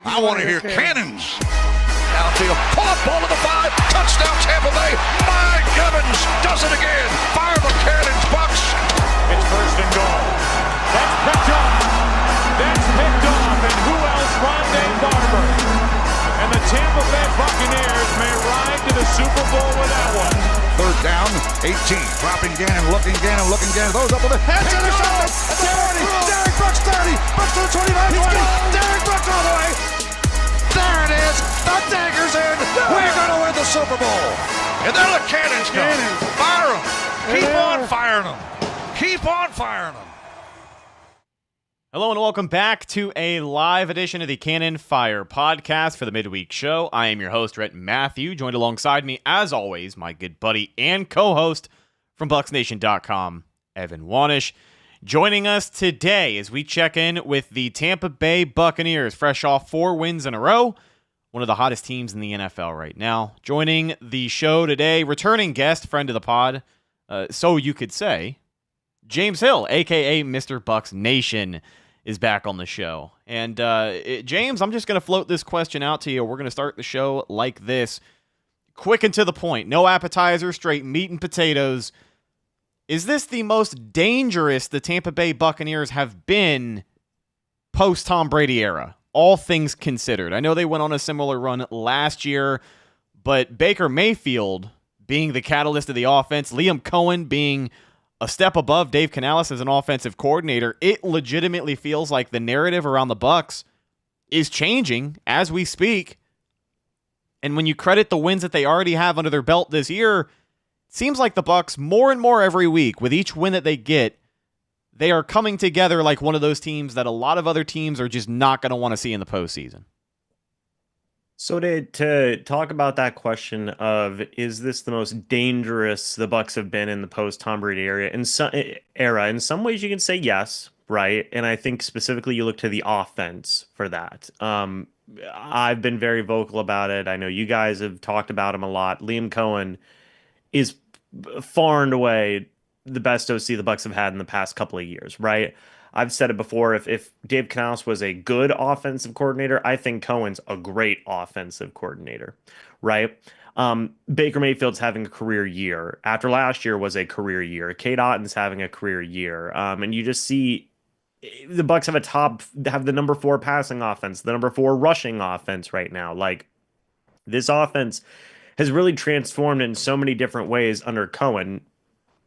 I want to hear cannons. Downfield, pull up, ball to the 5, touchdown Tampa Bay. Mike Evans does it again. Fire the cannons, Bucks. It's first and goal. That's picked off. That's picked off. And who else? Rondé Barber. And the Tampa Bay Buccaneers may ride to the Super Bowl with that one. Third down, 18. Dropping Gannon, looking Gannon. Throws up with the head to the shot. 30. Derek Brooks 30. Brooks to the 25. 20. Derek Brooks all the way. There it is. The dagger's in. We're going to win the Super Bowl. And there the cannons go. Fire them. Keep on firing them. Keep on firing them. Hello and welcome back to a live edition of the Cannon Fire podcast for the midweek show. I am your host, Rhett Matthew, joined alongside me, as always, my good buddy and co-host from BucksNation.com, Evan Wanish. Joining us today as we check in with the Tampa Bay Buccaneers, fresh off 4 wins in a row, one of the hottest teams in the NFL right now. Joining the show today, returning guest, friend of the pod, so you could say, James Hill, a.k.a. Mr. Bucks Nation, is back on the show. And James, I'm just going to float this question out to you. We're going to start the show like this. Quick and to the point. No appetizer, straight meat and potatoes. Is this the most dangerous the Tampa Bay Buccaneers have been post-Tom Brady era, all things considered? I know they went on a similar run last year, but Baker Mayfield being the catalyst of the offense, Liam Cohen being a step above Dave Canales as an offensive coordinator, it legitimately feels like the narrative around the Bucs is changing as we speak. And when you credit the wins that they already have under their belt this year, it seems like the Bucs more and more every week, with each win that they get, they are coming together like one of those teams that a lot of other teams are just not going to want to see in the postseason. So to talk about that question of, is this the most dangerous the Bucs have been in the post-Tom Brady era? In some ways you can say yes, right? And I think specifically you look to the offense for that. I've been very vocal about it. I know you guys have talked about him a lot. Liam Cohen is far and away the best OC the Bucs have had in the past couple of years, right? I've said it before, if Dave Canales was a good offensive coordinator, I think Cohen's a great offensive coordinator, right? Baker Mayfield's having a career year. After last year was a career year. Cade Otton's having a career year. And you just see the Bucs have the number 4 passing offense, the number 4 rushing offense right now. Like, this offense has really transformed in so many different ways under Cohen.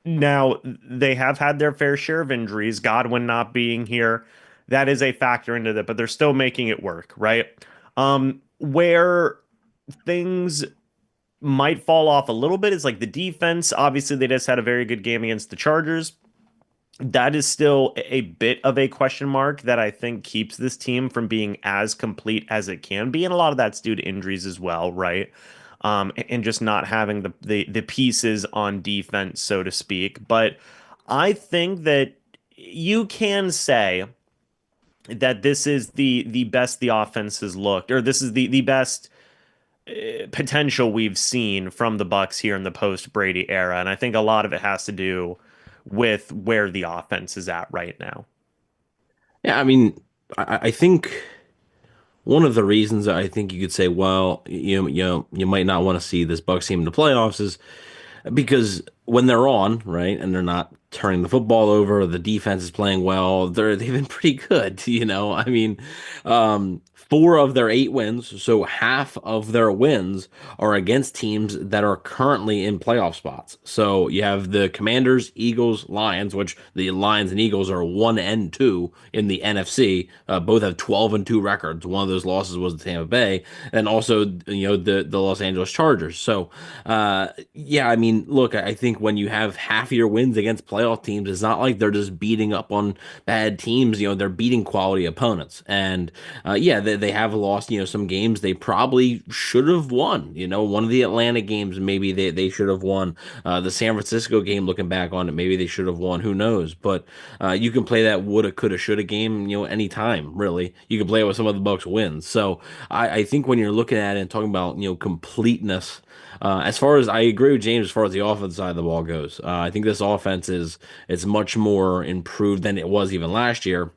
Now, they have had their fair share of injuries, Godwin not being here. That is a factor into that, but they're still making it work, right? Where things might fall off a little bit is like the defense. Obviously, they just had a very good game against the Chargers. That is still a bit of a question mark that I think keeps this team from being as complete as it can be. And a lot of that's due to injuries as well, right? And just not having the pieces on defense, so to speak. But I think that you can say that this is the best the offense has looked, or this is the best potential we've seen from the Bucs here in the post-Brady era. And I think a lot of it has to do with where the offense is at right now. Yeah, I mean, I think one of the reasons I think you could say, well, you might not want to see this Bucs team in the playoffs is because when they're on, right, and they're not turning the football over, the defense is playing well, they've been pretty good, I mean, 4 of their 8 wins, so half of their wins are against teams that are currently in playoff spots. So you have the Commanders, Eagles, Lions, which the Lions and Eagles are 1-2 in the NFC. Both have 12-2 records. One of those losses was the Tampa Bay, and also the Los Angeles Chargers. So yeah, I mean, look, I think when you have half your wins against playoff teams, it's not like they're just beating up on bad teams. They're beating quality opponents, and yeah, they have lost, some games they probably should have won. One of the Atlanta games, maybe they should have won. The San Francisco game, looking back on it, maybe they should have won. Who knows? But you can play that woulda, coulda, shoulda game, anytime, really. You can play it with some of the Bucs wins. So I think when you're looking at it and talking about, completeness, as far as I agree with James, as far as the offensive side of the ball goes, I think this offense is much more improved than it was even last year.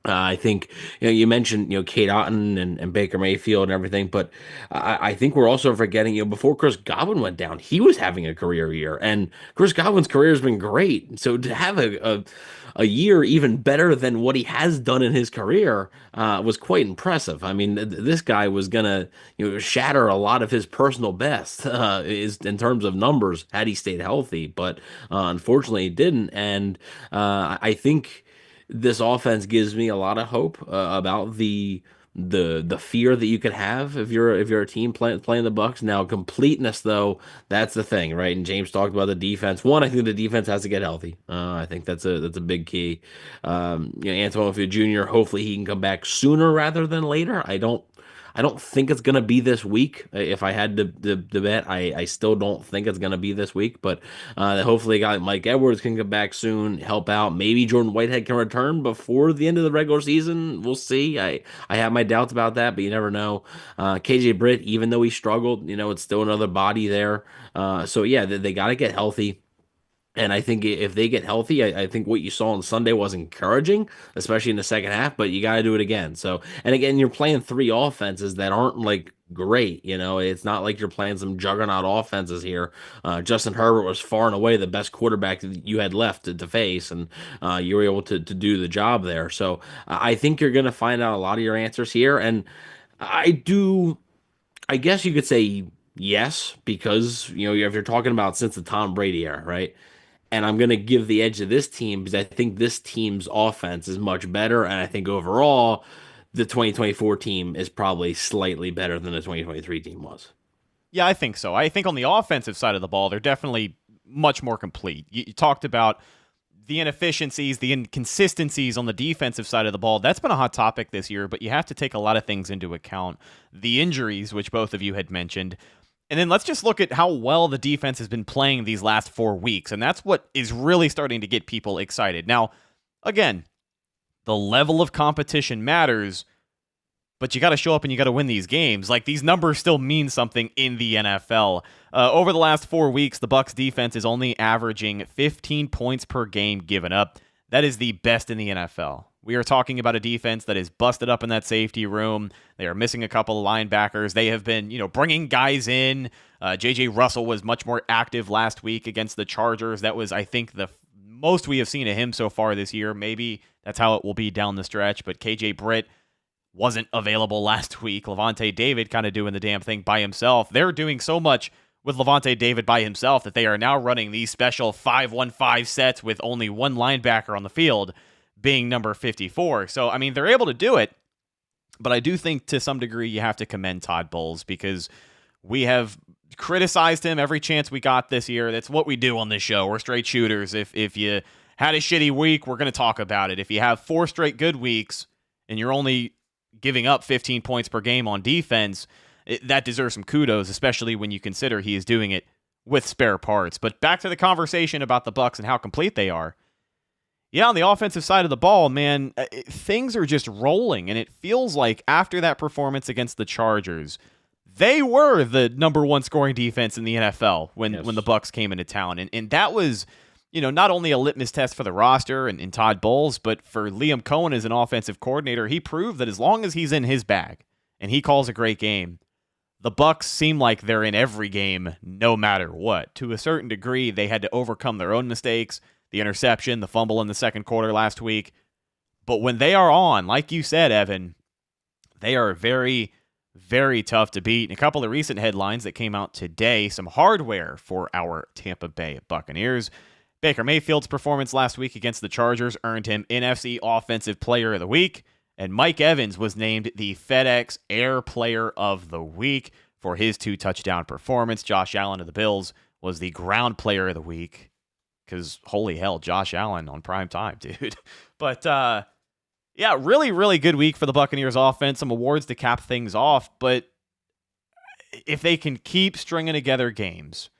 I think you mentioned Kate Otten and Baker Mayfield and everything, but I think we're also forgetting before Chris Godwin went down, he was having a career year, and Chris Godwin's career has been great. So to have a year even better than what he has done in his career was quite impressive. I mean, this guy was gonna shatter a lot of his personal best is in terms of numbers had he stayed healthy, but unfortunately he didn't, and I think this offense gives me a lot of hope about the fear that you could have if you're a team playing the Bucks. Now, completeness though, that's the thing, right? And James talked about the defense. One, I think the defense has to get healthy. I think that's a big key. Antoine Field Jr. Hopefully he can come back sooner rather than later. I don't think it's going to be this week. If I had to bet, I still don't think it's going to be this week. But hopefully, a guy like Mike Edwards can come back soon, help out. Maybe Jordan Whitehead can return before the end of the regular season. We'll see. I have my doubts about that, but you never know. KJ Britt, even though he struggled, it's still another body there. So yeah, they got to get healthy. And I think if they get healthy, I think what you saw on Sunday was encouraging, especially in the second half, but you got to do it again. So, and again, you're playing three offenses that aren't like great. It's not like you're playing some juggernaut offenses here. Justin Herbert was far and away the best quarterback that you had left to face, and you were able to do the job there. So, I think you're going to find out a lot of your answers here. And I guess you could say yes, because, if you're talking about since the Tom Brady era, right? And I'm going to give the edge to this team because I think this team's offense is much better. And I think overall, the 2024 team is probably slightly better than the 2023 team was. Yeah, I think so. I think on the offensive side of the ball, they're definitely much more complete. You talked about the inefficiencies, the inconsistencies on the defensive side of the ball. That's been a hot topic this year, but you have to take a lot of things into account. The injuries, which both of you had mentioned. And then let's just look at how well the defense has been playing these last 4 weeks. And that's what is really starting to get people excited. Now, again, the level of competition matters, but you got to show up and you got to win these games. Like, these numbers still mean something in the NFL. Over the last 4 weeks, the Bucs defense is only averaging 15 points per game given up. That is the best in the NFL. We are talking about a defense that is busted up in that safety room. They are missing a couple of linebackers. They have been, bringing guys in. J.J. Russell was much more active last week against the Chargers. That was, I think, the most we have seen of him so far this year. Maybe that's how it will be down the stretch. But K.J. Britt wasn't available last week. Lavonte David kind of doing the damn thing by himself. They're doing so much with Lavonte David by himself that they are now running these special 5-1-5 sets with only one linebacker on the field, being number 54. So, I mean, they're able to do it, but I do think to some degree you have to commend Todd Bowles because we have criticized him every chance we got this year. That's what we do on this show. We're straight shooters. If you had a shitty week, we're going to talk about it. If you have 4 straight good weeks and you're only giving up 15 points per game on defense, that deserves some kudos, especially when you consider he is doing it with spare parts. But back to the conversation about the Bucs and how complete they are. Yeah, on the offensive side of the ball, man, things are just rolling, and it feels like after that performance against the Chargers, they were the number 1 scoring defense in the NFL when the Bucs came into town, and that was, not only a litmus test for the roster and Todd Bowles, but for Liam Cohen as an offensive coordinator. He proved that as long as he's in his bag and he calls a great game, the Bucs seem like they're in every game, no matter what. To a certain degree, they had to overcome their own mistakes. The interception, the fumble in the second quarter last week. But when they are on, like you said, Evan, they are very, very tough to beat. And a couple of recent headlines that came out today, some hardware for our Tampa Bay Buccaneers. Baker Mayfield's performance last week against the Chargers earned him NFC Offensive Player of the Week. And Mike Evans was named the FedEx Air Player of the Week for his 2-touchdown performance. Josh Allen of the Bills was the Ground Player of the Week. Because, holy hell, Josh Allen on prime time, dude. But, yeah, really, really good week for the Buccaneers offense. Some awards to cap things off. But if they can keep stringing together games,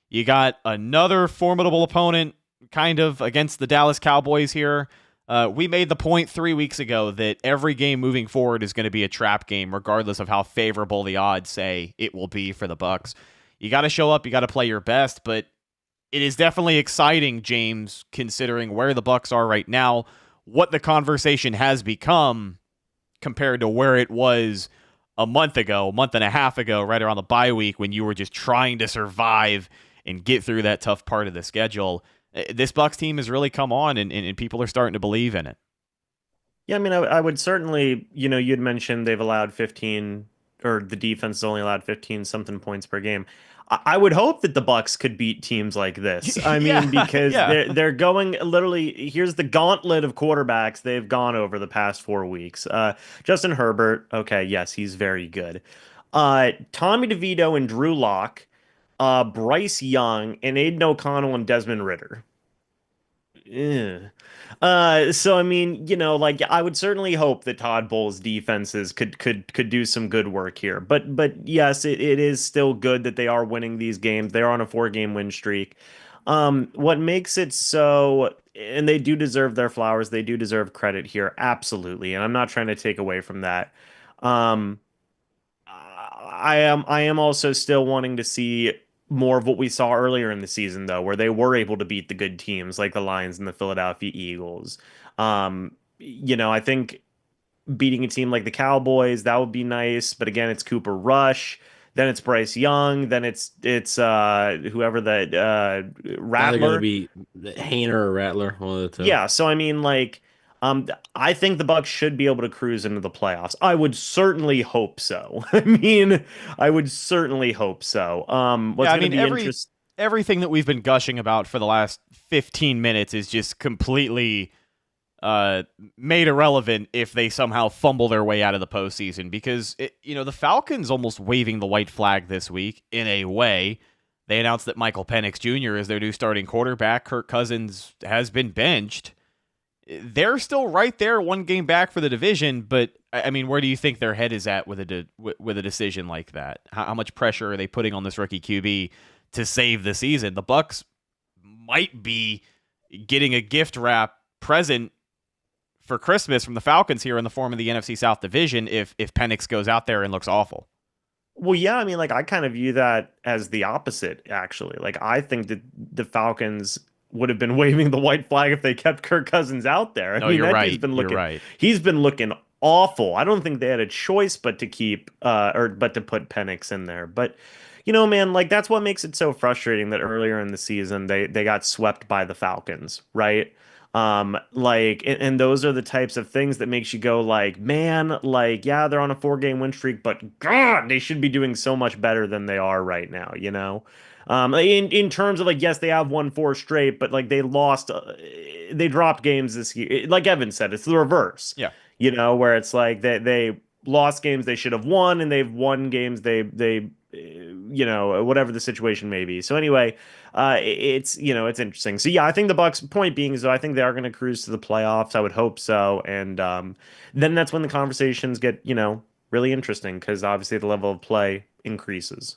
you got another formidable opponent, kind of, against the Dallas Cowboys here. We made the point 3 weeks ago that every game moving forward is going to be a trap game, regardless of how favorable the odds say it will be for the Bucs. You got to show up. You got to play your best, but it is definitely exciting, James, considering where the Bucs are right now, what the conversation has become compared to where it was a month and a half ago, right around the bye week when you were just trying to survive and get through that tough part of the schedule. This Bucks team has really come on, and people are starting to believe in it. Yeah, I mean, I would certainly, you'd mentioned they've allowed 15, or the defense has only allowed 15 something points per game. I would hope that the Bucks could beat teams like this. I mean, because they're going literally. Here's the gauntlet of quarterbacks they've gone over the past 4 weeks. Justin Herbert, okay, yes, he's very good. Tommy DeVito and Drew Lock, Bryce Young, and Aiden O'Connell and Desmond Ritter. Yeah. So I mean, like I would certainly hope that Todd Bowles' defenses could do some good work here. But yes, it is still good that they are winning these games. They're on a 4-game win streak. What makes it so, and they do deserve their flowers, they do deserve credit here, absolutely. And I'm not trying to take away from that. I am also still wanting to see more of what we saw earlier in the season, though, where they were able to beat the good teams like the Lions and the Philadelphia Eagles. I think beating a team like the Cowboys, that would be nice. But again, it's Cooper Rush. Then it's Bryce Young. Then it's whoever that Either going to Rattler. be Hainer or Rattler, one of the two. Yeah, so I mean, like, I think the Bucks should be able to cruise into the playoffs. I would certainly hope so. I mean, I would certainly hope so. What's going to be interesting? Everything that we've been gushing about for the last 15 minutes is just completely made irrelevant if they somehow fumble their way out of the postseason, because the Falcons almost waving the white flag this week in a way. They announced that Michael Penix Jr. is their new starting quarterback. Kirk Cousins has been benched. They're still right there, 1 game back for the division, but I mean, where do you think their head is at with a decision like that? How much pressure are they putting on this rookie QB to save the season? The Bucks might be getting a gift wrap present for Christmas from the Falcons here in the form of the NFC South division if Penix goes out there and looks awful. Well, yeah, I mean, like, I kind of view that as the opposite, actually. Like, I think that the Falcons would have been waving the white flag if they kept Kirk Cousins out there. I mean, you're that right. dude's been looking, You're right. He's been looking awful. I don't think they had a choice but to keep but to put Penix in there. But man, like, that's what makes it so frustrating that earlier in the season they got swept by the Falcons, right? And those are the types of things that makes you go like, man, like, yeah, they're on a 4-game win streak, but God, they should be doing so much better than they are right now, in terms of, like, yes, they have won 4 straight, but like they lost, they dropped games this year. Like Evan said, it's the reverse. Yeah. Where it's like they lost games they should have won, and they've won games they whatever the situation may be. So anyway, it's interesting. So yeah, I think the Bucks, point being is, I think they are going to cruise to the playoffs. I would hope so. And then that's when the conversations get, really interesting, because obviously the level of play increases.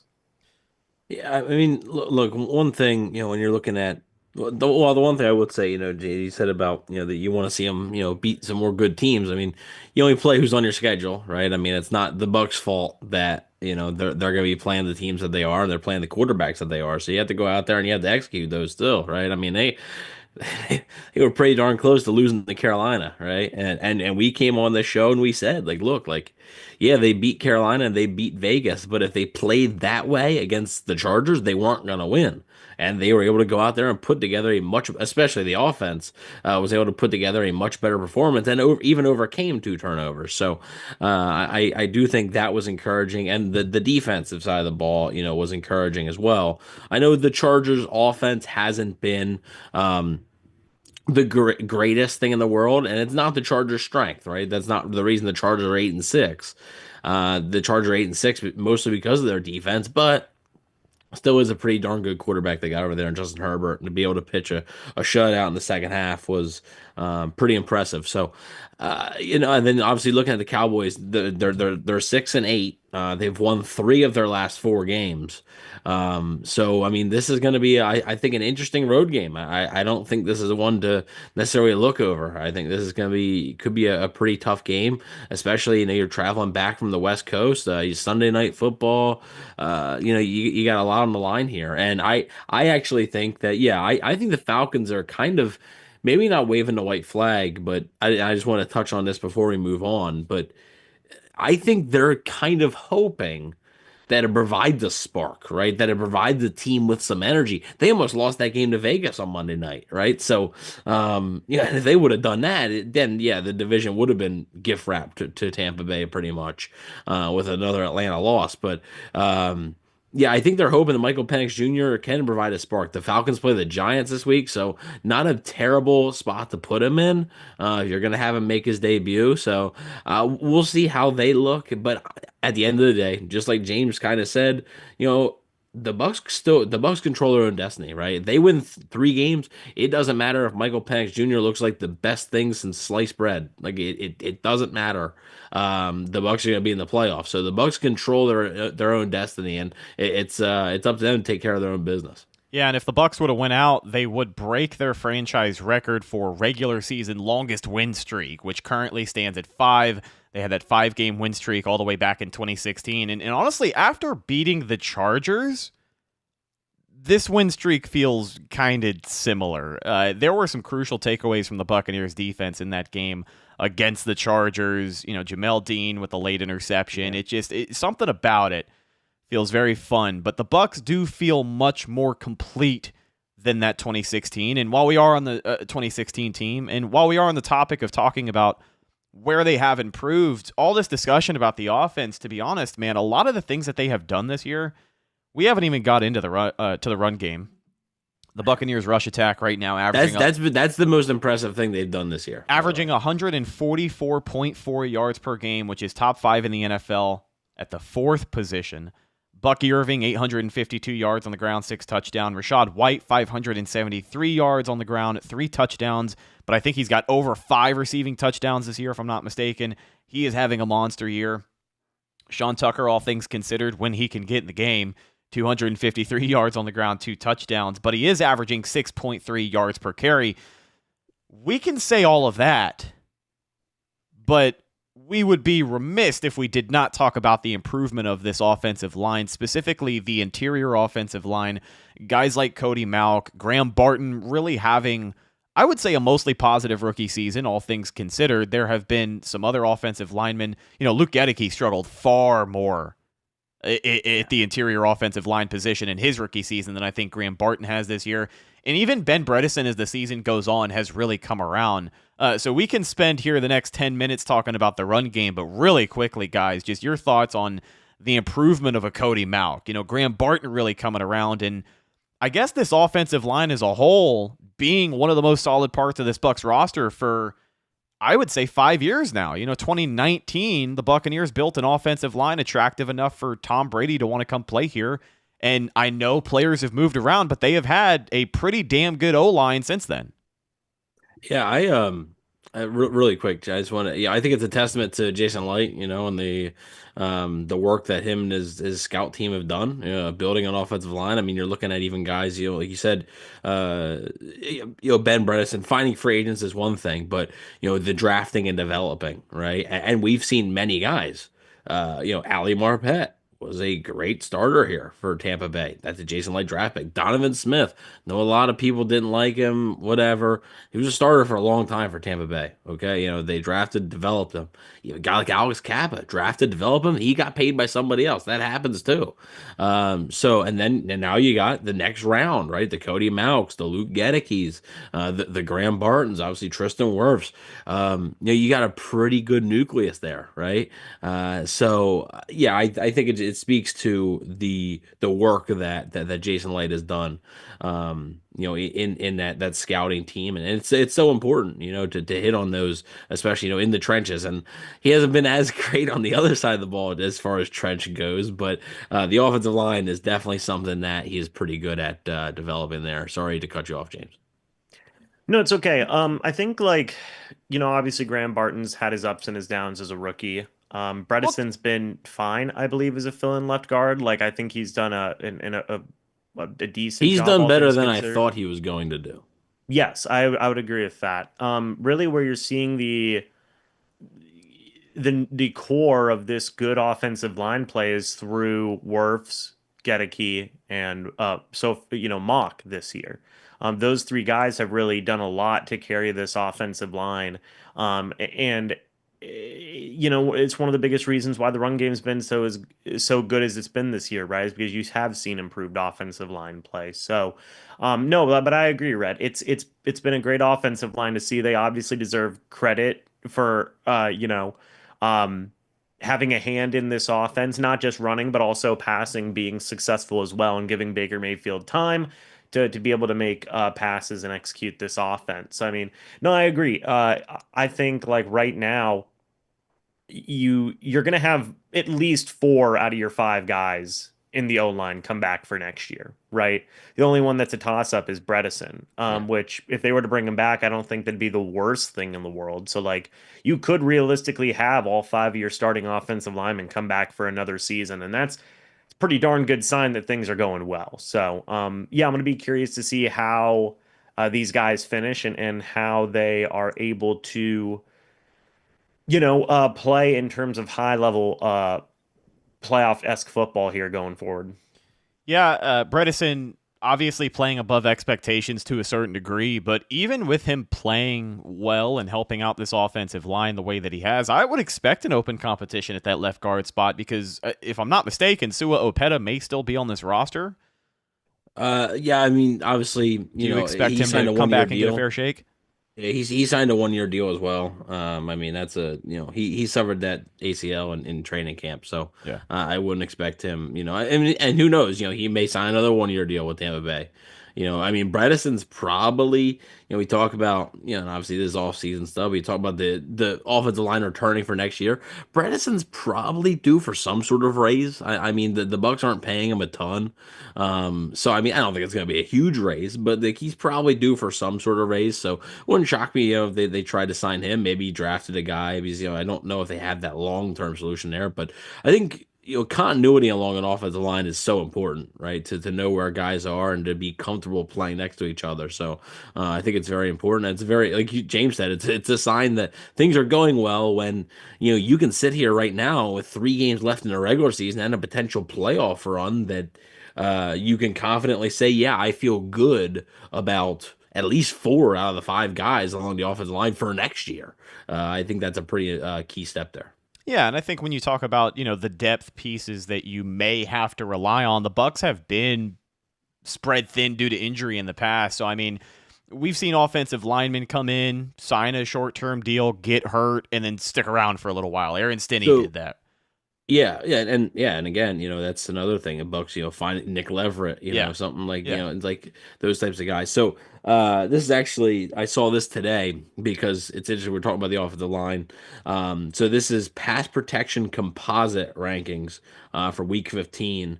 Yeah, I mean, look, one thing, when you're looking at, the one thing I would say, JD said about, that you want to see them, beat some more good teams. I mean, you only play who's on your schedule, right? I mean, it's not the Bucks' fault that, they're going to be playing the teams that they are, and they're playing the quarterbacks that they are. So you have to go out there and you have to execute those still, right? I mean, they were pretty darn close to losing to Carolina, right? And we came on this show and we said, like, look, like, yeah, they beat Carolina and they beat Vegas, but if they played that way against the Chargers, they weren't going to win. And they were able to go out there and put together especially the offense, was able to put together a much better performance and even overcame 2 turnovers. So I do think that was encouraging. And the defensive side of the ball, was encouraging as well. I know the Chargers offense hasn't been the greatest thing in the world, and it's not the Chargers' strength, right? That's not the reason the Chargers are 8-6. The Chargers are 8-6 mostly because of their defense, but still is a pretty darn good quarterback they got over there in Justin Herbert, and to be able to pitch a shutout in the second half was pretty impressive. So, and then obviously looking at the Cowboys, they're 6-8. They've won 3 of their last 4 games. So I mean, this is going to be, I think, an interesting road game. I don't think this is one to necessarily look over. I think this is could be a pretty tough game, especially you're traveling back from the West Coast. Sunday night football. You got a lot on the line here, and I actually think that I think the Falcons are kind of maybe not waving the white flag, but I just want to touch on this before we move on. But I think they're kind of hoping that it provides a spark, right? That it provides the team with some energy. They almost lost that game to Vegas on Monday night, right? So, yeah, if they would have done that, then yeah, the division would have been gift wrapped to Tampa Bay pretty much with another Atlanta loss. But yeah, I think they're hoping that Michael Penix Jr. can provide a spark. The Falcons play the Giants this week, so not a terrible spot to put him in. If you're going to have him make his debut, so we'll see how they look. But at the end of the day, just like James kind of said, you know, the Bucks control their own destiny, right? They win 3 games. It doesn't matter if Michael Penix Jr. looks like the best thing since sliced bread. Like it doesn't matter. The Bucks are going to be in the playoffs, so the Bucks control their own destiny, and it's up to them to take care of their own business. Yeah, and if the Bucks would have went out, they would break their franchise record for regular season longest win streak, which currently stands at 5. They had that 5-game win streak all the way back in 2016. And honestly, after beating the Chargers, this win streak feels kind of similar. There were some crucial takeaways from the Buccaneers defense in that game against the Chargers. You know, Jamel Dean with the late interception. Yeah. Something about it feels very fun. But the Bucks do feel much more complete than that 2016. And while we are on the 2016 team, and while we are on the topic of talking about where they have improved, all this discussion about the offense, to be honest, man, a lot of the things that they have done this year, we haven't even got into the run game. The Buccaneers rush attack right now averaging That's the most impressive thing they've done this year. Averaging 144.4 yards per game, which is top 5 in the NFL at the 4th position. Bucky Irving, 852 yards on the ground, 6 touchdowns. Rachaad White, 573 yards on the ground, 3 touchdowns. But I think he's got over 5 receiving touchdowns this year, if I'm not mistaken. He is having a monster year. Sean Tucker, all things considered, when he can get in the game, 253 yards on the ground, 2 touchdowns. But he is averaging 6.3 yards per carry. We can say all of that, but we would be remiss if we did not talk about the improvement of this offensive line, specifically the interior offensive line. Guys like Cody Mauch, Graham Barton really having, I would say, a mostly positive rookie season, all things considered. There have been some other offensive linemen. You know, Luke Gedeke struggled far more at the interior offensive line position in his rookie season than I think Graham Barton has this year. And even Ben Bredeson, as the season goes on, has really come around. So we can spend here the next 10 minutes talking about the run game, but really quickly, guys, just your thoughts on the improvement of a Cody Mauch. You know, Graham Barton really coming around, and I guess this offensive line as a whole being one of the most solid parts of this Bucs roster for, I would say, 5 years now. You know, 2019, the Buccaneers built an offensive line attractive enough for Tom Brady to want to come play here. And I know players have moved around, but they have had a pretty damn good O-line since then. Yeah, really quick. I just want to. Yeah, I think it's a testament to Jason Light, you know, and the work that him and his scout team have done, building an offensive line. I mean, you're looking at even guys, you know, like you said, Ben Bredeson. Finding free agents is one thing, but you know, the drafting and developing, right? And we've seen many guys. Ali Marpet was a great starter here for Tampa Bay. That's a Jason Light draft pick. Donovan Smith. Know a lot of people didn't like him, whatever. He was a starter for a long time for Tampa Bay. Okay, you know, they drafted, developed him. You know, a guy like Alex Kappa, drafted, developed him. He got paid by somebody else. That happens too. And now you got the next round, right? The Cody Mauchs, the Luke Gedekes, the Graham Bartons, obviously Tristan Wirfs. You got a pretty good nucleus there, right? I think it speaks to the work that Jason Light has done, in that scouting team, and it's so important, you know, to hit on those, especially, you know, in the trenches. And he hasn't been as great on the other side of the ball as far as trench goes, but the offensive line is definitely something that he is pretty good at developing there. Sorry to cut you off, James. No, it's okay. I think, like, you know, obviously Graham Barton's had his ups and his downs as a rookie. Bredeson's been fine, I believe, as a fill-in left guard. Like, I think he's done a decent He's job, done all better things than I considered. thought he was going to do. Yes, I would agree with that. Really, where you're seeing the core of this good offensive line play is through Wirfs, Gedeke, and Mauch this year. Those three guys have really done a lot to carry this offensive line. And it's one of the biggest reasons why the run game's been so good as it's been this year, right? Is because you have seen improved offensive line play. So, no, but I agree, Red. It's been a great offensive line to see. They obviously deserve credit for having a hand in this offense, not just running, but also passing, being successful as well, and giving Baker Mayfield time to be able to make passes and execute this offense. I mean, no, I agree. I think like right now, you're going to have at least 4 out of your 5 guys in the O line come back for next year, right? The only one that's a toss up is Bredesen, which if they were to bring him back, I don't think that'd be the worst thing in the world. So like you could realistically have all 5 of your starting offensive linemen come back for another season, and that's a pretty darn good sign that things are going well. So yeah, I'm going to be curious to see how these guys finish and how they are able to play in terms of high level playoff-esque football here going forward. Yeah, Bredesen obviously playing above expectations to a certain degree, but even with him playing well and helping out this offensive line the way that he has, I would expect an open competition at that left guard spot because if I'm not mistaken, Sua Opeta may still be on this roster. Yeah, I mean, obviously, Do you expect him to come back and get a fair shake? Yeah, he signed a 1-year deal as well. I mean, that's he suffered that ACL in training camp, so yeah, I wouldn't expect him. I mean, and who knows? He may sign another 1-year deal with Tampa Bay. I mean, Bredesen's probably, we talk about, and obviously this is off-season stuff. We talk about the offensive line returning for next year. Bredesen's probably due for some sort of raise. I mean, the Bucs aren't paying him a ton. So, I mean, I don't think it's going to be a huge raise, but he's probably due for some sort of raise. So, wouldn't shock me, if they tried to sign him. Maybe he drafted a guy because, I don't know if they have that long-term solution there, but I think continuity along an offensive line is so important, right? To know where guys are and to be comfortable playing next to each other. So I think it's very important. It's very, like James said, it's a sign that things are going well when you can sit here right now with 3 games left in the regular season and a potential playoff run that you can confidently say, yeah, I feel good about at least 4 out of the 5 guys along the offensive line for next year. I think that's a pretty key step there. Yeah, and I think when you talk about, the depth pieces that you may have to rely on, the Bucs have been spread thin due to injury in the past. So, I mean, we've seen offensive linemen come in, sign a short-term deal, get hurt, and then stick around for a little while. Aaron Stinney did that. Yeah, and again, that's another thing. The Bucs, find Nick Leverett, something like, it's like those types of guys. So, this is actually, I saw this today because it's interesting. We're talking about the offensive line. So this is pass protection composite rankings for Week 15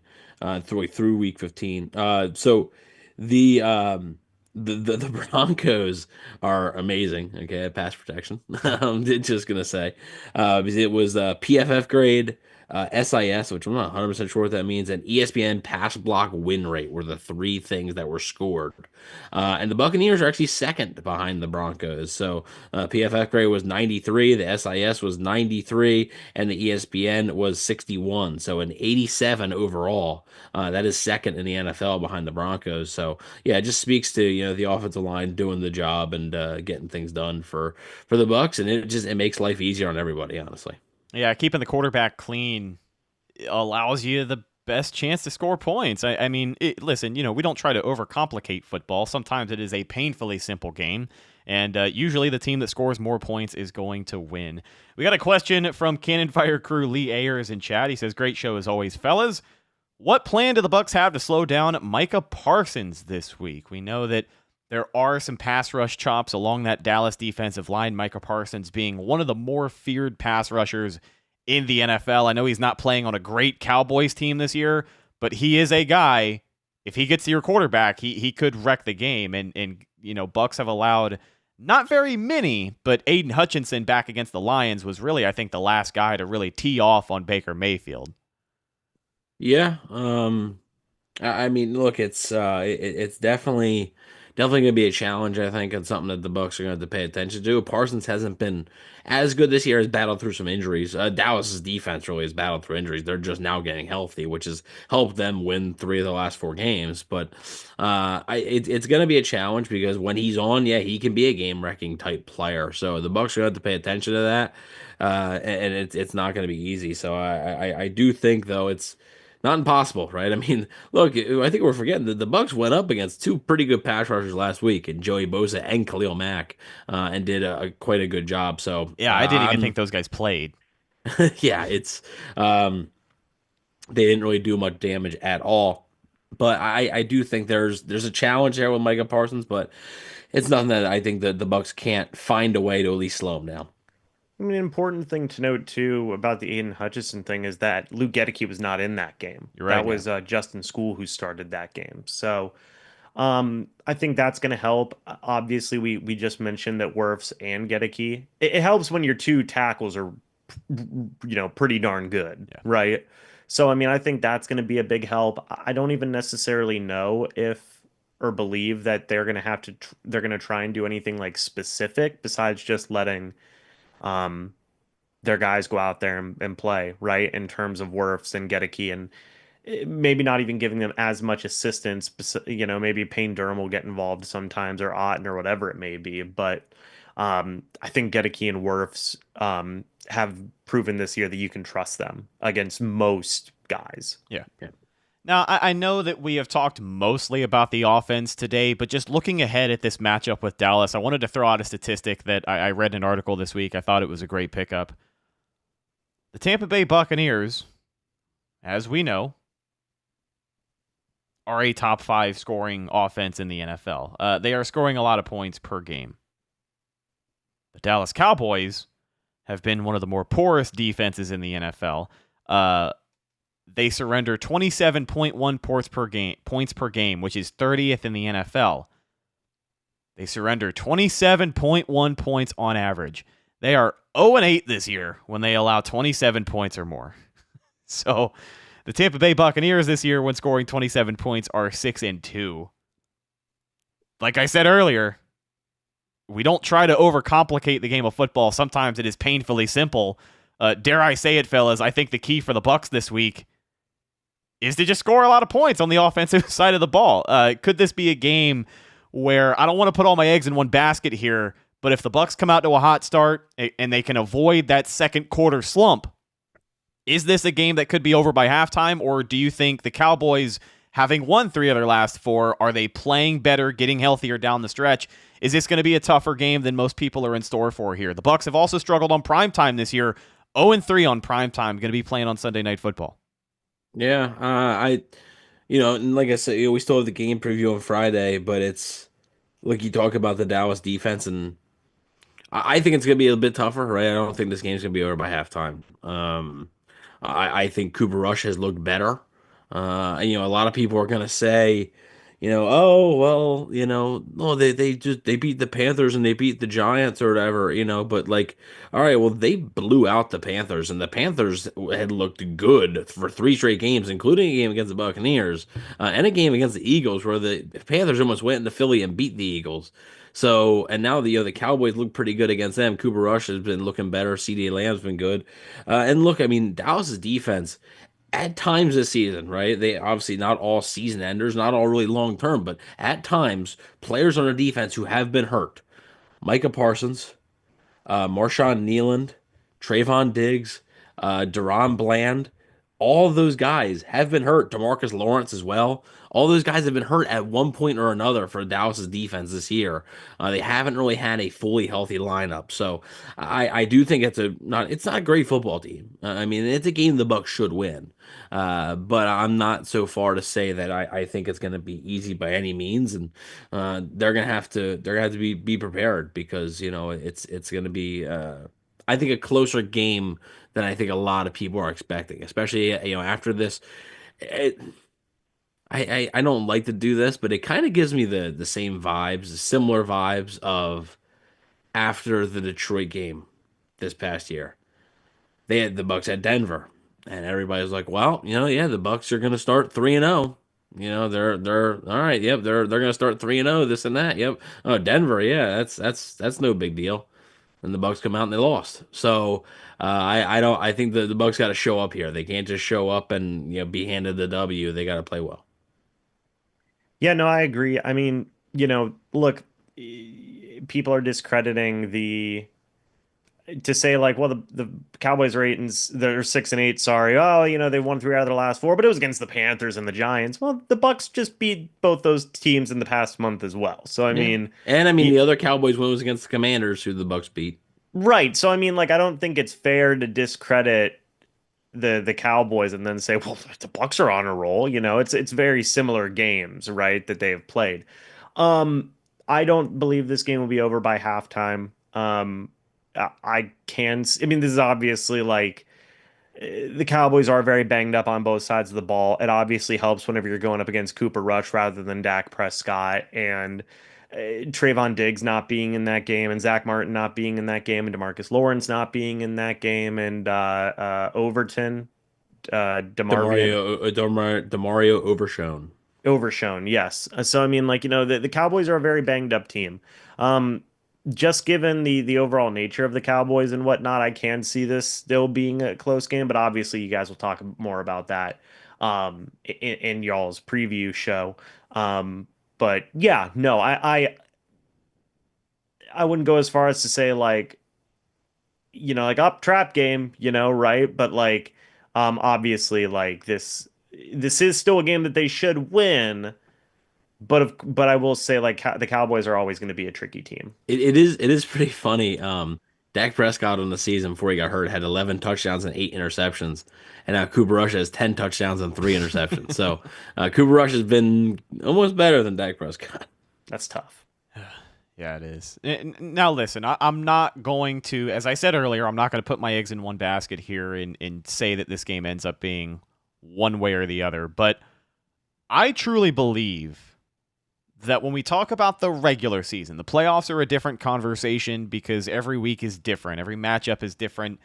through Week 15. So the Broncos are amazing. Okay, at pass protection. I'm just gonna say, because it was PFF grade. SIS, which I'm not 100% sure what that means, and ESPN pass block win rate were the 3 things that were scored. And the Buccaneers are actually second behind the Broncos. So PFF grade was 93, the SIS was 93, and the ESPN was 61. So an 87 overall. That is second in the NFL behind the Broncos. So yeah, it just speaks to the offensive line doing the job and getting things done for the Bucs, and it makes life easier on everybody, honestly. Yeah, keeping the quarterback clean allows you the best chance to score points. I mean, listen, we don't try to overcomplicate football. Sometimes it is a painfully simple game, and usually the team that scores more points is going to win. We got a question from Cannon Fire crew Lee Ayers in chat. He says, great show as always, fellas. What plan do the Bucs have to slow down Micah Parsons this week? We know that there are some pass rush chops along that Dallas defensive line, Micah Parsons being one of the more feared pass rushers in the NFL. I know he's not playing on a great Cowboys team this year, but he is a guy, if he gets to your quarterback, he could wreck the game. And Bucs have allowed not very many, but Aiden Hutchinson back against the Lions was really, I think, the last guy to really tee off on Baker Mayfield. Yeah. I mean, look, it's definitely definitely going to be a challenge, I think, and something that the Bucks are going to have to pay attention to. Parsons hasn't been as good this year. Has battled through some injuries. Dallas's defense really has battled through injuries. They're just now getting healthy, which has helped them win 3 of the last 4 games. But it's going to be a challenge because when he's on, yeah, he can be a game-wrecking type player. So the Bucks are going to have to pay attention to that, and it's not going to be easy. So I do think though it's not impossible, right? I mean, look, I think we're forgetting that the Bucks went up against 2 pretty good pass rushers last week, and Joey Bosa and Khalil Mack, and did quite a good job. So Yeah, I didn't even think those guys played. yeah, it's they didn't really do much damage at all. But I do think there's a challenge there with Micah Parsons, but it's nothing that I think that the Bucks can't find a way to at least slow him down. I mean, an important thing to note too about the Aiden Hutchinson thing is that Luke Gedeke was not in that game. You're right, That was Justin School who started that game. So I think that's going to help. Obviously, we just mentioned that Wirfs and Gedeke. It helps when your 2 tackles are, pretty darn good, Yeah. right? So I mean, I think that's going to be a big help. I don't even necessarily know if or believe that they're going to they're going to try and do anything like specific besides just letting um their guys go out there and play, right? In terms of Wirfs and Gedeke and maybe not even giving them as much assistance. Maybe Payne Durham will get involved sometimes or Otten or whatever it may be. But I think Gedeke and Wirfs have proven this year that you can trust them against most guys. Yeah. Now, I know that we have talked mostly about the offense today, but just looking ahead at this matchup with Dallas, I wanted to throw out a statistic that I read in an article this week. I thought it was a great pickup. The Tampa Bay Buccaneers, as we know, are a top 5 scoring offense in the NFL. They are scoring a lot of points per game. The Dallas Cowboys have been one of the more poorest defenses in the NFL. They surrender 27.1 points per game, which is 30th in the NFL. They surrender 27.1 points on average. They are 0-8 this year when they allow 27 points or more. So the Tampa Bay Buccaneers this year, when scoring 27 points, are 6-2. Like I said earlier, we don't try to overcomplicate the game of football. Sometimes it is painfully simple. Dare I say it, fellas, I think the key for the Bucs this week is to just score a lot of points on the offensive side of the ball. Could this be a game where I don't want to put all my eggs in one basket here, but if the Bucs come out to a hot start and they can avoid that second quarter slump, is this a game that could be over by halftime, or do you think the Cowboys, having won 3 of their last 4, are they playing better, getting healthier down the stretch? Is this going to be a tougher game than most people are in store for here? The Bucs have also struggled on primetime this year. 0-3 on primetime, going to be playing on Sunday Night Football. Yeah, like I said, we still have the game preview on Friday, but it's like you talk about the Dallas defense, and I think it's going to be a bit tougher, right? I don't think this game's going to be over by halftime. I think Cooper Rush has looked better. A lot of people are going to say, oh well, no, they beat the Panthers and they beat the Giants or whatever, but like, all right, well, they blew out the Panthers, and the Panthers had looked good for 3 straight games, including a game against the Buccaneers, and a game against the Eagles, where the Panthers almost went into Philly and beat the Eagles. So, and now the Cowboys look pretty good against them. Cooper Rush has been looking better. CeeDee Lamb's been good. And look, I mean, Dallas's defense at times this season, right? They obviously not all season enders, not all really long term, but at times, players on their defense who have been hurt. Micah Parsons, Marshawn Nealand, Trayvon Diggs, Deron Bland, all of those guys have been hurt. DeMarcus Lawrence as well. All those guys have been hurt at one point or another for Dallas's defense this year. They haven't really had a fully healthy lineup, so I do think it's not a great football team. I mean, it's a game the Bucs should win, but I'm not so far to say that I think it's going to be easy by any means, and they're gonna have to be prepared because it's going to be I think a closer game than I think a lot of people are expecting, especially after this. I don't like to do this, but it kind of gives me the same vibes, the similar vibes of after the Detroit game this past year. The Bucks at Denver, and everybody was like, "Well, yeah, the Bucks are going to start 3-0. You know, they're all right. Yep, they're gonna start 3-0, this and that. Yep. Oh, Denver, yeah, that's no big deal. And the Bucks come out and they lost. So I don't. I think the Bucks got to show up here. They can't just show up and be handed the W. They got to play well. Yeah, no, I agree. I mean, look, people are discrediting to say like, well, the Cowboys are they're 6-8. Sorry, oh, they won 3 out of their last 4, but it was against the Panthers and the Giants. Well, the Bucks just beat both those teams in the past month as well. So I mean, and I mean the other Cowboys win was against the Commanders, who the Bucks beat. Right. So I mean, like, I don't think it's fair to discredit the Cowboys and then say, well, the Bucks are on a roll. It's very similar games, right, that they have played. I don't believe this game will be over by halftime. I mean, this is obviously like the Cowboys are very banged up on both sides of the ball. It obviously helps whenever you're going up against Cooper Rush rather than Dak Prescott and Trayvon Diggs not being in that game and Zach Martin not being in that game and DeMarcus Lawrence not being in that game and Overton, Demario Overshown, yes. So I mean, like, the Cowboys are a very banged up team. Just given the overall nature of the Cowboys and whatnot, I can see this still being a close game, but obviously you guys will talk more about that in y'all's preview show. But yeah, no, I wouldn't go as far as to say like, like up trap game, right? But like, obviously, like this is still a game that they should win. But I will say, like, the Cowboys are always going to be a tricky team. It is pretty funny. Dak Prescott on the season before he got hurt had 11 touchdowns and 8 interceptions, and now Cooper Rush has 10 touchdowns and 3 interceptions. So Cooper Rush has been almost better than Dak Prescott. That's tough. Yeah, it is. Now, listen, I'm not going to, as I said earlier, I'm not going to put my eggs in one basket here and say that this game ends up being one way or the other. But I truly believe that when we talk about the regular season, the playoffs are a different conversation because every week is different. Every matchup is different.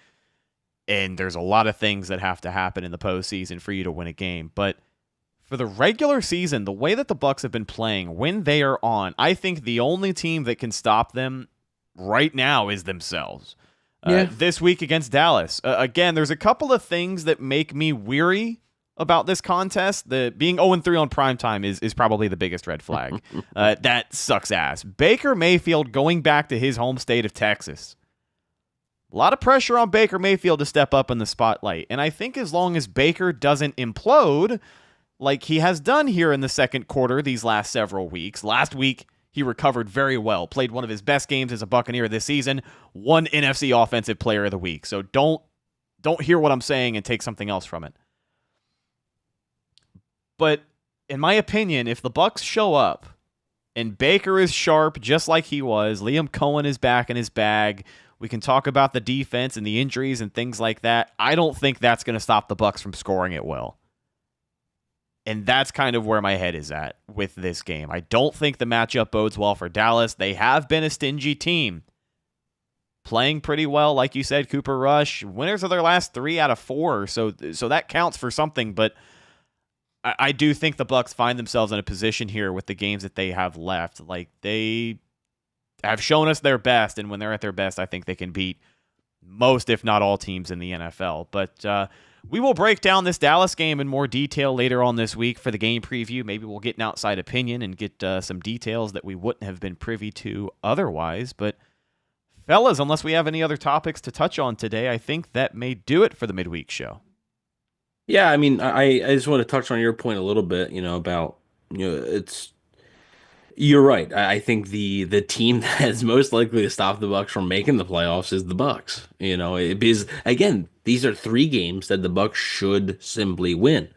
And there's a lot of things that have to happen in the postseason for you to win a game. But for the regular season, the way that the Bucks have been playing, when they are on, I think the only team that can stop them right now is themselves. This week against Dallas. Again, there's a couple of things that make me weary about this contest. The being 0-3 on primetime is probably the biggest red flag. That sucks ass. Baker Mayfield going back to his home state of Texas. A lot of pressure on Baker Mayfield to step up in the spotlight. And I think as long as Baker doesn't implode like he has done here in the second quarter these last several weeks. Last week, he recovered very well, played one of his best games as a Buccaneer this season, won NFC Offensive Player of the Week. So don't hear what I'm saying and take something else from it. But in my opinion, if the Bucks show up and Baker is sharp just like he was, Liam Cohen is back in his bag, we can talk about the defense and the injuries and things like that. I don't think that's going to stop the Bucks from scoring it well. And that's kind of where my head is at with this game. I don't think the matchup bodes well for Dallas. They have been a stingy team. Playing pretty well, like you said, Cooper Rush. Winners of their last 3 out of 4, so that counts for something, but I do think the Bucks find themselves in a position here with the games that they have left. Like, they have shown us their best, and when they're at their best, I think they can beat most, if not all, teams in the NFL. But we will break down this Dallas game in more detail later on this week for the game preview. Maybe we'll get an outside opinion and get some details that we wouldn't have been privy to otherwise. But, fellas, unless we have any other topics to touch on today, I think that may do it for the midweek show. Yeah, I mean, I just want to touch on your point a little bit, about, you're right. I think the team that is most likely to stop the Bucks from making the playoffs is the Bucks. Because again, these are 3 games that the Bucks should simply win,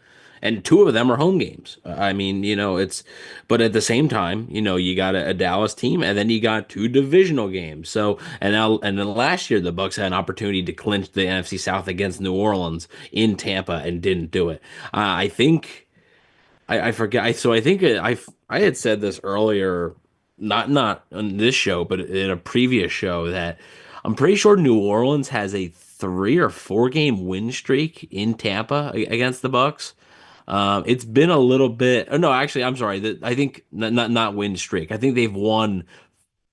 and 2 of them are home games. I mean, but at the same time, you got a Dallas team, and then you got 2 divisional games. So, and then last year the Bucks had an opportunity to clinch the NFC South against New Orleans in Tampa and didn't do it. I think I forget. I think I had said this earlier, not on this show, but in a previous show, that I'm pretty sure New Orleans has a 3 or 4 game win streak in Tampa against the Bucks. It's been a little bit. Oh, no, actually, I'm sorry. I think not win streak. I think they've won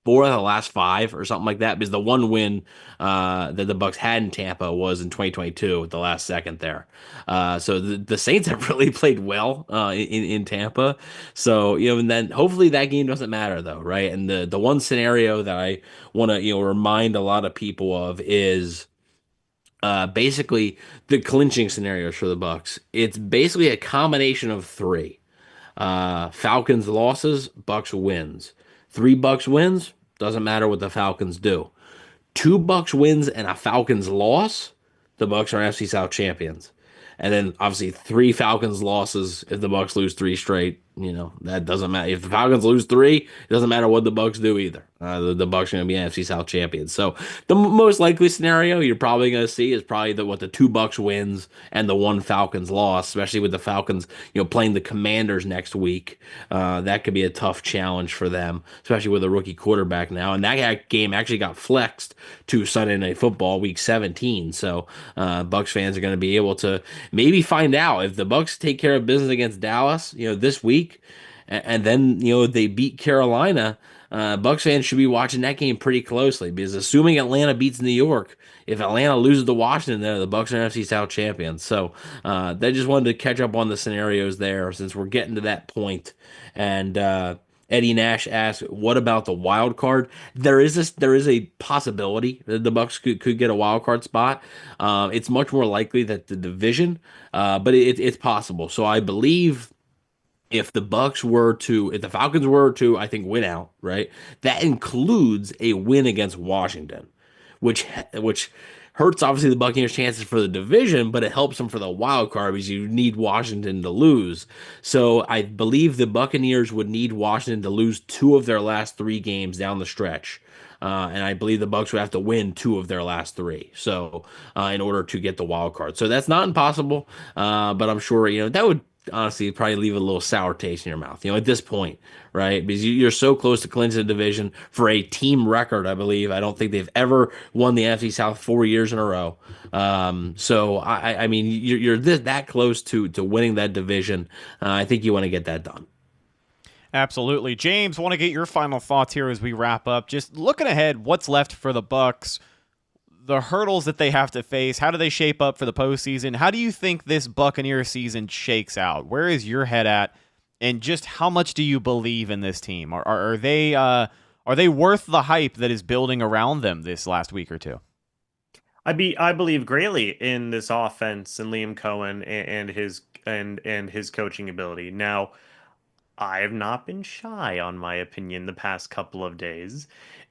4 of the last 5 or something like that. Because the one win that the Bucks had in Tampa was in 2022 at the last second there. So the Saints have really played well in Tampa. So and then hopefully that game doesn't matter though, right? And the one scenario that I want to remind a lot of people of is basically the clinching scenarios for the Bucks. It's basically a combination of 3. Falcons losses, Bucks wins. 3 Bucks wins, doesn't matter what the Falcons do. 2 Bucks wins and a Falcons loss, the Bucks are NFC South champions. And then obviously 3 Falcons losses if the Bucks lose 3 straight. That doesn't matter. If the Falcons lose 3, it doesn't matter what the Bucks do either. The Bucks are going to be NFC South champions. So the most likely scenario you're probably going to see is probably the 2 Bucks wins and the 1 Falcons loss, especially with the Falcons, playing the Commanders next week. That could be a tough challenge for them, especially with a rookie quarterback now. And that game actually got flexed to Sunday Night Football Week 17. So Bucks fans are going to be able to maybe find out if the Bucks take care of business against Dallas, this week, and then they beat Carolina. Bucks fans should be watching that game pretty closely because assuming Atlanta beats New York, if Atlanta loses to Washington, then the Bucks are NFC South champions. So they just wanted to catch up on the scenarios there since we're getting to that point. And Eddie Nash asked, "What about the wild card?" There is a possibility that the Bucks could get a wild card spot. It's much more likely that the division, but it's possible. So I believe if the Falcons were to, I think, win out, right? That includes a win against Washington, which hurts obviously the Buccaneers' chances for the division, but it helps them for the wild card because you need Washington to lose. So I believe the Buccaneers would need Washington to lose 2 of their last 3 games down the stretch. And I believe the Bucks would have to win 2 of their last 3, so in order to get the wild card. So that's not impossible, but I'm sure that would honestly probably leave a little sour taste in your mouth, at this point, right? Because you're so close to clinching the division for a team record, I believe. I don't think they've ever won the NFC South 4 years in a row. So I mean, you're that close to winning that division. I think you want to get that done. Absolutely. James, want to get your final thoughts here as we wrap up. Just looking ahead, what's left for the Bucks? The hurdles that they have to face, how do they shape up for the postseason? How do you think this Buccaneer season shakes out? Where is your head at? And just how much do you believe in this team? Are they worth the hype that is building around them this last week or 2? I believe greatly in this offense and Liam Cohen and his coaching ability. Now, I have not been shy on my opinion the past couple of days.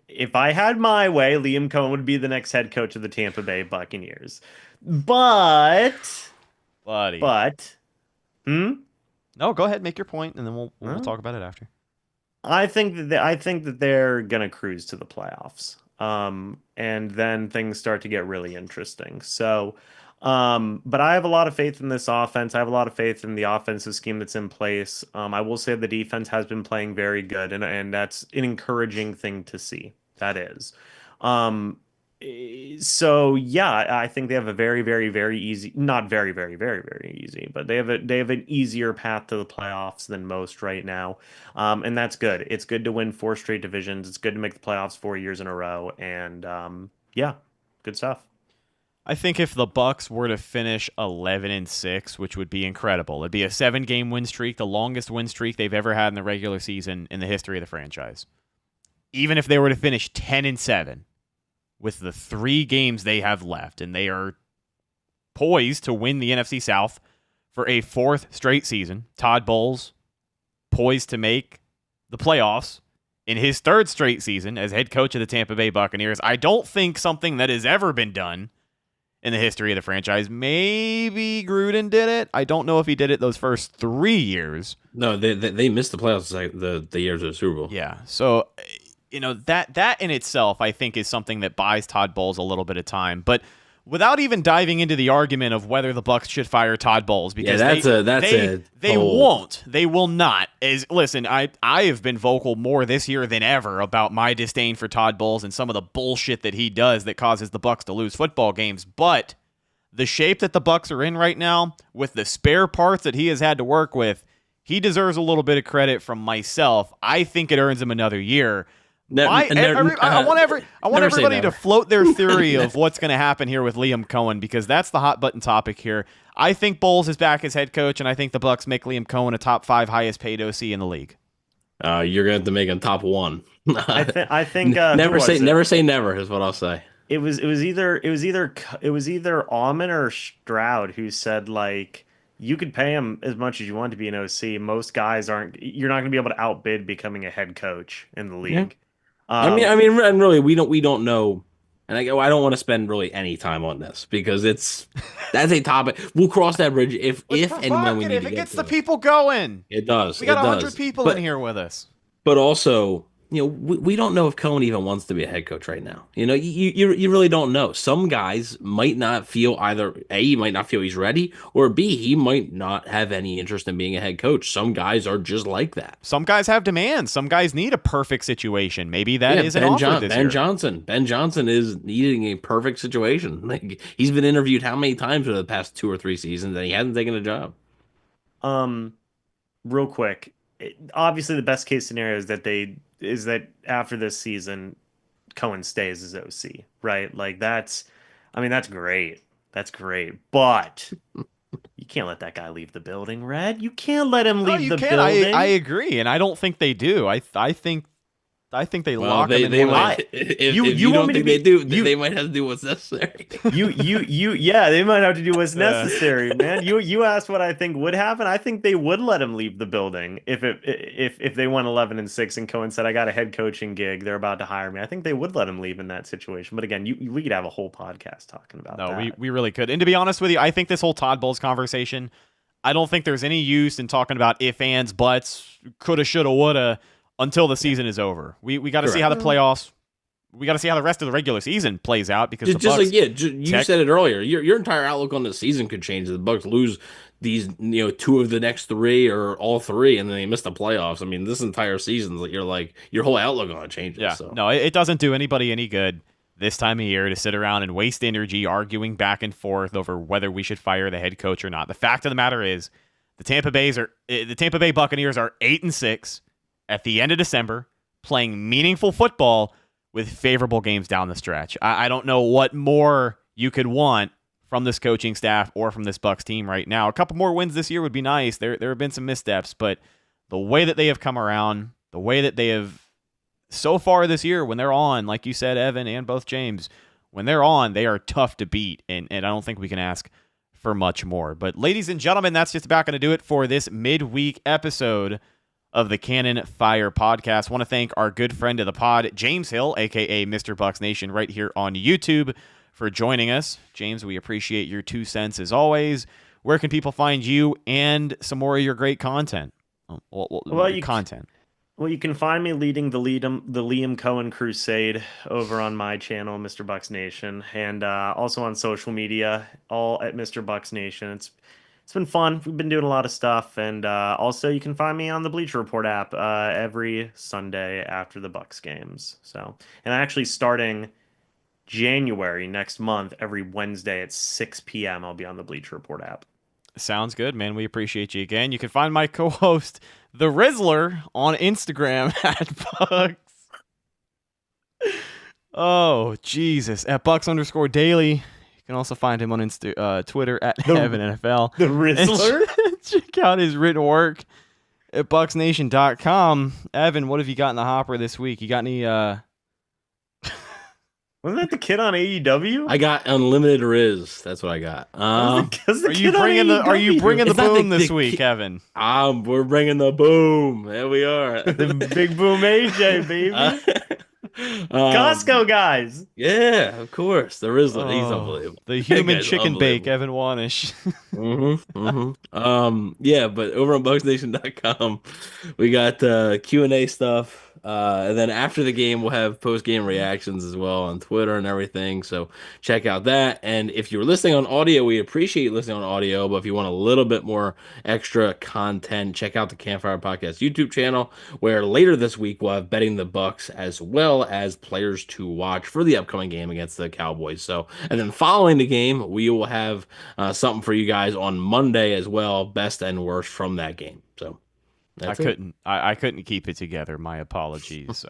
If I had my way, Liam Cohen would be the next head coach of the Tampa Bay Buccaneers. Buddy. No, go ahead, make your point, and then we'll talk about it after. I think that they're gonna cruise to the playoffs, and then things start to get really interesting. So, but I have a lot of faith in this offense. I have a lot of faith in the offensive scheme that's in place. I will say the defense has been playing very good, and that's an encouraging thing to see. That is. So yeah, I think they have a very, very, very easy, not very, very, very, very easy, but they have an easier path to the playoffs than most right now. And that's good. It's good to win 4 straight divisions. It's good to make the playoffs 4 years in a row. And yeah, good stuff. I think if the Bucks were to finish 11-6, which would be incredible, it'd be a 7-game win streak, the longest win streak they've ever had in the regular season in the history of the franchise. Even if they were to finish 10-7 with the 3 games they have left, and they are poised to win the NFC South for a 4th straight season, Todd Bowles poised to make the playoffs in his 3rd straight season as head coach of the Tampa Bay Buccaneers. I don't think something that has ever been done in the history of the franchise. Maybe Gruden did it. I don't know if he did it those first 3 years. No, they missed the playoffs the years of the Super Bowl. Yeah, so that in itself, I think, is something that buys Todd Bowles a little bit of time. But without even diving into the argument of whether the Bucks should fire Todd Bowles, because they won't. They will not. Listen, I have been vocal more this year than ever about my disdain for Todd Bowles and some of the bullshit that he does that causes the Bucks to lose football games. But the shape that the Bucks are in right now, with the spare parts that he has had to work with, he deserves a little bit of credit from myself. I think it earns him another year. I want everybody to float their theory of what's going to happen here with Liam Cohen, because that's the hot button topic here. I think Bowles is back as head coach, and I think the Bucks make Liam Cohen a top 5 highest paid OC in the league. You're going to have to make him top 1. I think never say never is what I'll say. It was either Almond or Stroud who said, like, you could pay him as much as you want to be an OC. Most guys aren't. You're not going to be able to outbid becoming a head coach in the league. Yeah. I mean, and really, we don't know, and I don't want to spend really any time on this because that's a topic. We'll cross that bridge if and when we need to get to it. If it gets the people going, it does. We got 100 people in here with us. But also, we don't know if Cohen even wants to be a head coach right now. You really don't know. Some guys might not feel either A, he might not feel he's ready, or B, he might not have any interest in being a head coach. Some guys are just like that. Some guys have demands. Some guys need a perfect situation. Maybe that is an offer this year. Ben Johnson is needing a perfect situation. Like, he's been interviewed how many times over the past 2 or 3 seasons, and he hasn't taken a job. Real quick, obviously the best case scenario is that after this season, Cohen stays as OC, right? Like, that's great. That's great. But you can't let that guy leave the building, Red. You can't let him leave the building. I agree, and I don't think they do. I think they lock him in. They might. If you don't think they do, they might have to do what's necessary. Yeah, they might have to do what's necessary, man. You asked what I think would happen. I think they would let him leave the building if they went 11-6 and Cohen said, "I got a head coaching gig. They're about to hire me." I think they would let him leave in that situation. But again, we could have a whole podcast talking about that. No, we really could. And to be honest with you, I think this whole Todd Bowles conversation, I don't think there's any use in talking about if, ands, buts, coulda, shoulda, woulda, until the season is over. We got to see how the playoffs, we got to see how the rest of the regular season plays out, because you said it earlier. Your entire outlook on the season could change. The Bucks lose these 2 of the next 3 or all 3, and then they miss the playoffs. I mean, this entire season, your whole outlook on it changes. Yeah, so. No, it doesn't do anybody any good this time of year to sit around and waste energy arguing back and forth over whether we should fire the head coach or not. The fact of the matter is, the Tampa Bay Buccaneers are 8-6. At the end of December, playing meaningful football with favorable games down the stretch. I don't know what more you could want from this coaching staff or from this Bucs team right now. A couple more wins this year would be nice. There have been some missteps, but the way that they have come around, the way that they have so far this year, when they're on, like you said, Evan and both James, when they're on, they are tough to beat, and I don't think we can ask for much more. But ladies and gentlemen, that's just about going to do it for this midweek episode of the Cannon Fire Podcast. Want to thank our good friend of the pod, James Hill, aka Mr. Bucks Nation, right here on YouTube, for joining us. James, we appreciate your 2 cents as always. Where can people find you and some more of your great content? Content. Well, you can find me leading the Liam Cohen crusade over on my channel, Mr. Bucks Nation, and also on social media, all at Mr. Bucks Nation. It's been fun. We've been doing a lot of stuff, and also you can find me on the Bleacher Report app every Sunday after the Bucks games. So, and actually starting January next month, every Wednesday at 6 p.m., I'll be on the Bleacher Report app. Sounds good, man. We appreciate you again. You can find my co-host, The Rizzler, on Instagram at Bucks. Oh, Jesus. At Bucks_daily. You can also find him on Twitter at HeavenNFL. The Rizzler? Check out his written work at BucksNation.com. Evan, what have you got in the hopper this week? You got any... Wasn't that the kid on AEW? I got Unlimited Riz. That's what I got. Are you bringing the boom this week, Evan? We're bringing the boom. There we are. The big boom AJ, baby. Costco guys. Yeah, of course. The Rizzler. He's unbelievable. The human chicken bake, Evan Wanish. Yeah, but over on BucksNation.com, we got Q&A stuff. And then after the game, we'll have post-game reactions as well on Twitter and everything. So check out that. And if you're listening on audio, we appreciate listening on audio. But if you want a little bit more extra content, check out the Campfire Podcast YouTube channel, where later this week we'll have Betting the Bucks, as well as players to watch for the upcoming game against the Cowboys. So, and then following the game, we will have something for you guys on Monday as well, best and worst from that game. So that's I couldn't keep it together. My apologies.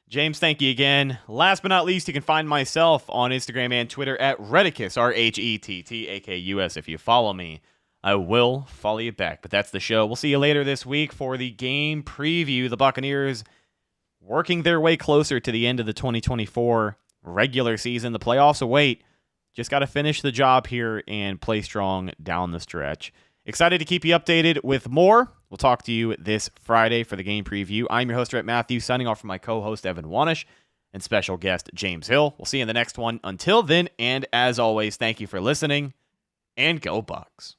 James, thank you again. Last but not least, you can find myself on Instagram and Twitter at Rhettakus, RHETTAKUS. If you follow me, I will follow you back. But that's the show. We'll see you later this week for the game preview. The Buccaneers working their way closer to the end of the 2024 regular season. The playoffs await. Just got to finish the job here and play strong down the stretch. Excited to keep you updated with more. We'll talk to you this Friday for the game preview. I'm your host, Rhett Matthews, signing off from my co-host, Evan Wanish, and special guest, James Hill. We'll see you in the next one. Until then, and as always, thank you for listening, and go Bucs.